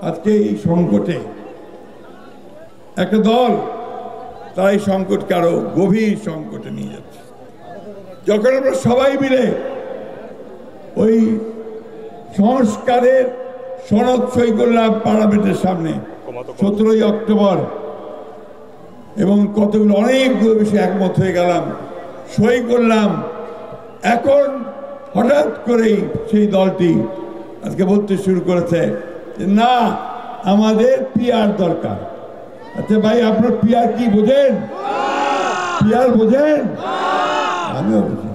আজকে এই সংকটে একটা দল তারা এই সংকটকে আরো গভীর সংকটে নিয়ে যাচ্ছে। যখন আমরা সবাই মিলে ওই সংস্কারের সনদ সই করলাম পার্লামেন্টের সামনে 17ই অক্টোবর, এবং কতগুলো অনেকগুলো বিষয়ে একমত হয়ে গেলাম, সই করলাম। এখন হঠাৎ করেই সেই দলটি আজকে বলতে শুরু করেছে যে না, আমাদের পিআর দরকার। আচ্ছা ভাই, আপনার পিআর কি বোঝেন? পিআর বোঝেন? আমিও বুঝি।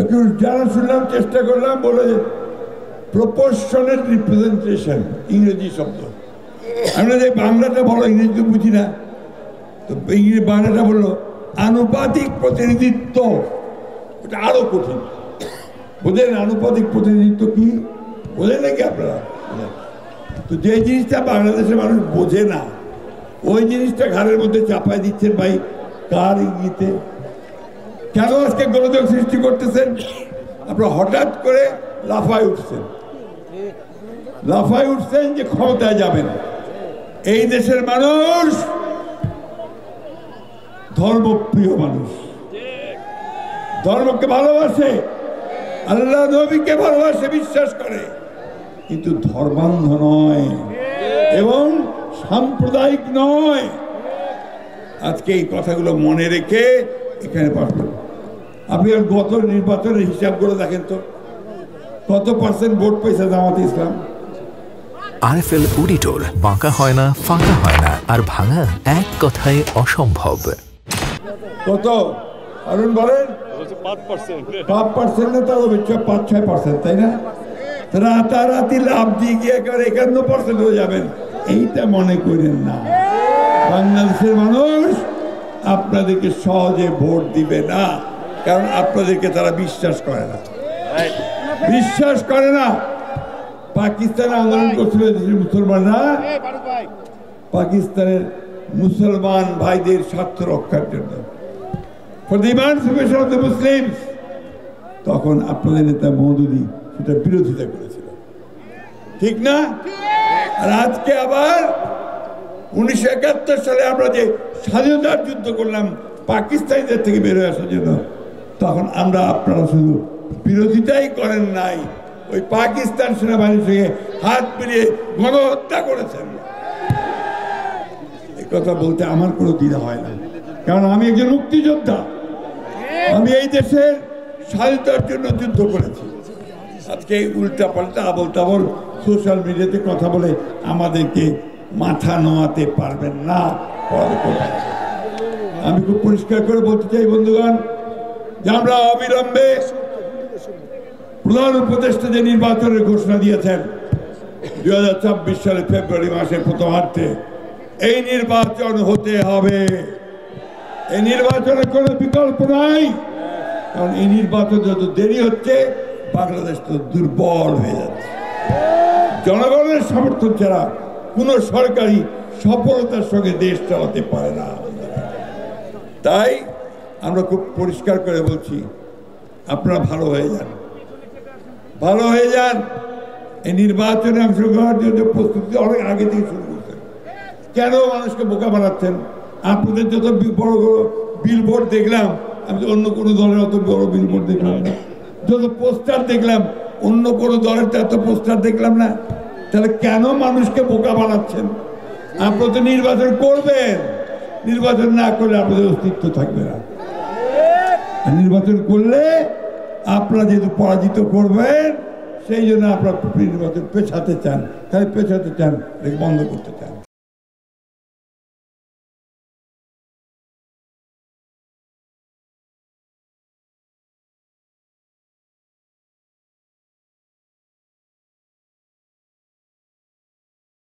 একটু জানা শুনলাম, চেষ্টা করলাম, বলে প্রপোর্শনাল রিপ্রেজেন্টেশন, ইংরেজি শব্দ। আমরা যে বাংলাটা বলো, ইংরেজি বুঝি না, তো ইংরেজি বাংলাটা বললো আনুপাতিক প্রতিনিধিত্ব। ওটা আরো কঠিন। বোঝেন আনুপাতিক প্রতিনিধিত্ব কি? বোঝেন নাকি আপনারা? তো যে জিনিসটা বাংলাদেশের মানুষ বোঝে না, ওই জিনিসটা ঘাড়ের মধ্যে চাপায় দিচ্ছেন ভাই। কার ইঙ্গিতে? কেন আজকে গোলযোগ সৃষ্টি করতেছেন? আপনারা হঠাৎ করে লাফায় উঠছেন যে ক্ষমতায় যাবেন। এই দেশের মানুষ ধর্মপ্রিয় মানুষ, ধর্মকে ভালোবাসে, আল্লাহ নবীকে ভালোবাসে, বিশ্বাস করে, কিন্তু ধর্মান্ধ নয় এবং সাম্প্রদায়িক নয়। আজকে এই কথাগুলো মনে রেখে এখানে পাঠান। আপনি গত নির্বাচনের হিসাব করে দেখেন তো, কত পার্সেন্ট ভোট পেয়েছে জামাতে ইসলাম? আরএফএল অডিটর, বাঁকা হয় না, ফাঁকা হয় না, আর ভাঙা এক কথায় অসম্ভব। কত আরুন বলেন? 5% না, তাও 5-6%, তাই না? রাতারাতি লাভ দিয়ে গিয়ে একেবারে 51% হয়ে যাবেন, এইটা মনে করেন না। বাংলাদেশের মানুষ আপনাদেরকে সহজে ভোট দিবে না, কারণ আপনাদেরকে তারা বিশ্বাস করে না। পাকিস্তানে আন্দোলন করছিল দেশের মুসলমানরা, পাকিস্তানের মুসলমান ভাইদের স্বার্থ রক্ষার জন্য, for the emancipation of the Muslims. তখন আপনাদের নেতা মওদুদি সেটা বিরোধিতা করেছিল, ঠিক না? আর আজকে আবার 1971 সালে আমরা যে স্বাধীনতার যুদ্ধ করলাম পাকিস্তানিদের থেকে বের হয়ে আসার জন্য, তখন আপনারা শুধু বিরোধিতাই করেন নাই, ওই পাকিস্তান সেনাবাহিনীর সঙ্গে হাত মিলিয়ে গণহত্যা করেছেন। এই কথা বলতে আমার কোনো দ্বিধা হয় না, কারণ আমি একজন মুক্তিযোদ্ধা। আমি এই দেশের স্বাধীনতার জন্য যুদ্ধ করেছি। আজকে উল্টা পাল্টা আবল তাবল সোশ্যাল মিডিয়াতে কথা বলে আমাদেরকে মাথা নোয়াতে পারবেন না। আমি খুব পরিষ্কার করে বলতে চাই বন্ধুগণ, যে আমরা অবিলম্বে প্রধান উপদেষ্টা যে নির্বাচনের ঘোষণা দিয়েছেন 2024 সালে ফেব্রুয়ারি মাসের প্রথমার্ধে, এই নির্বাচন হতে হবে। এই নির্বাচনের কোনো বিকল্প নাই, কারণ এই নির্বাচন যত দেরি হচ্ছে বাংলাদেশ তো দুর্বল হয়ে যাচ্ছে। জনগণের সমর্থন ছাড়া কোন সরকারি সফলতার সঙ্গে দেশ চালাতে পারে না। তাই আমরা খুব পরিষ্কার করে বলছি, আপনারা ভালো হয়ে যান। এই নির্বাচনে অংশগ্রহণের জন্য প্রস্তুতি অনেক আগে থেকে শুরু করছেন। কেন মানুষকে বোকা বানাচ্ছেন? আপনাদের যত বড় বড় বিলবোর্ড দেখলাম, আমি তো অন্য কোনো দলের অত বড় বিলবোর্ড দেখলাম না। যত পোস্টার দেখলাম, অন্য কোনো দলের এত পোস্টার দেখলাম না। তাহলে কেন মানুষকে বোকা বানাচ্ছেন? আপনারা তো নির্বাচন করবেন, নির্বাচন না করলে আপনাদের অস্তিত্ব থাকবে না। নির্বাচন করলে আপনারা যেহেতু পরাজিত করবেন, সেই জন্য আপনারা নির্বাচন পেছাতে চান, বন্ধ করতে চান।